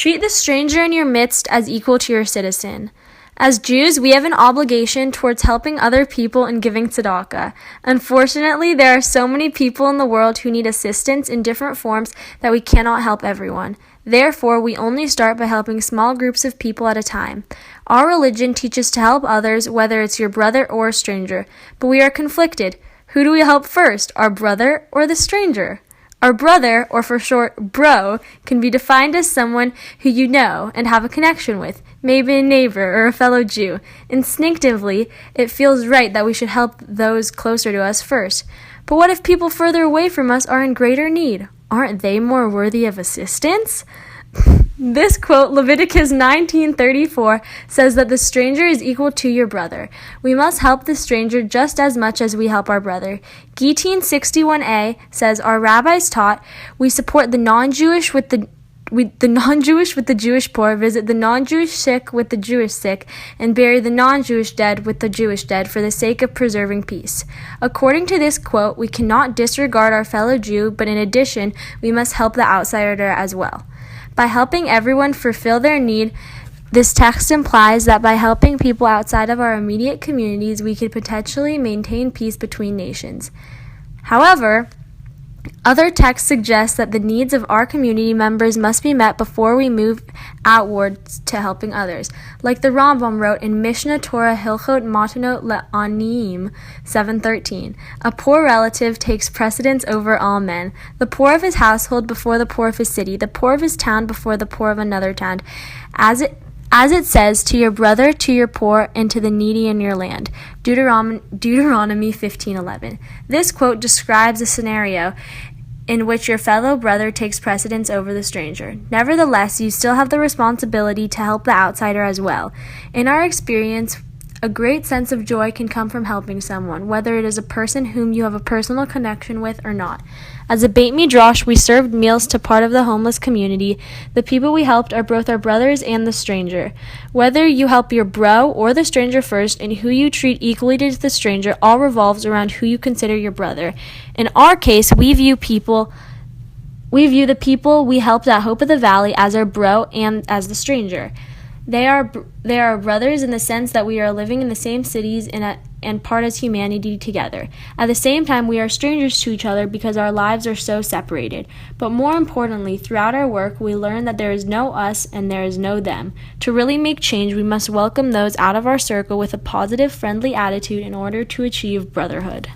Treat the stranger in your midst as equal to your citizen. As Jews, we have an obligation towards helping other people and giving tzedakah. Unfortunately, there are so many people in the world who need assistance in different forms that we cannot help everyone. Therefore, we only start by helping small groups of people at a time. Our religion teaches to help others, whether it's your brother or a stranger. But we are conflicted. Who do we help first, our brother or the stranger? Our brother, or for short, bro, can be defined as someone who you know and have a connection with, maybe a neighbor or a fellow Jew. Instinctively, it feels right that we should help those closer to us first. But what if people further away from us are in greater need? Aren't they more worthy of assistance? This quote, Leviticus 19:34, says that the stranger is equal to your brother. We must help the stranger just as much as we help our brother. Gittin 61a says, our rabbis taught, we support the non-Jewish with the Jewish poor, visit the non-Jewish sick with the Jewish sick, and bury the non-Jewish dead with the Jewish dead for the sake of preserving peace. According to this quote, we cannot disregard our fellow Jew, but in addition, we must help the outsider as well. By helping everyone fulfill their need, this text implies that by helping people outside of our immediate communities, we could potentially maintain peace between nations. However, other texts suggest that the needs of our community members must be met before we move outwards to helping others. Like the Rambam wrote in Mishnah Torah Hilchot Matanot Le'aniyim 7:13, a poor relative takes precedence over all men, the poor of his household before the poor of his city, the poor of his town before the poor of another town, as it says, to your brother, to your poor, and to the needy in your land. Deuteronomy 15:11. This quote describes a scenario in which your fellow brother takes precedence over the stranger. Nevertheless, you still have the responsibility to help the outsider as well. In our experience, a great sense of joy can come from helping someone, whether it is a person whom you have a personal connection with or not. As a Beit Midrash, we served meals to part of the homeless community. The people we helped are both our brothers and the stranger. Whether you help your bro or the stranger first, and who you treat equally to the stranger, all revolves around who you consider your brother. In our case, we view the people we helped at Hope of the Valley as our bro and as the stranger. They are brothers in the sense that we are living in the same cities and part as humanity together. At the same time, we are strangers to each other because our lives are so separated. But more importantly, throughout our work, we learn that there is no us and there is no them. To really make change, we must welcome those out of our circle with a positive, friendly attitude in order to achieve brotherhood.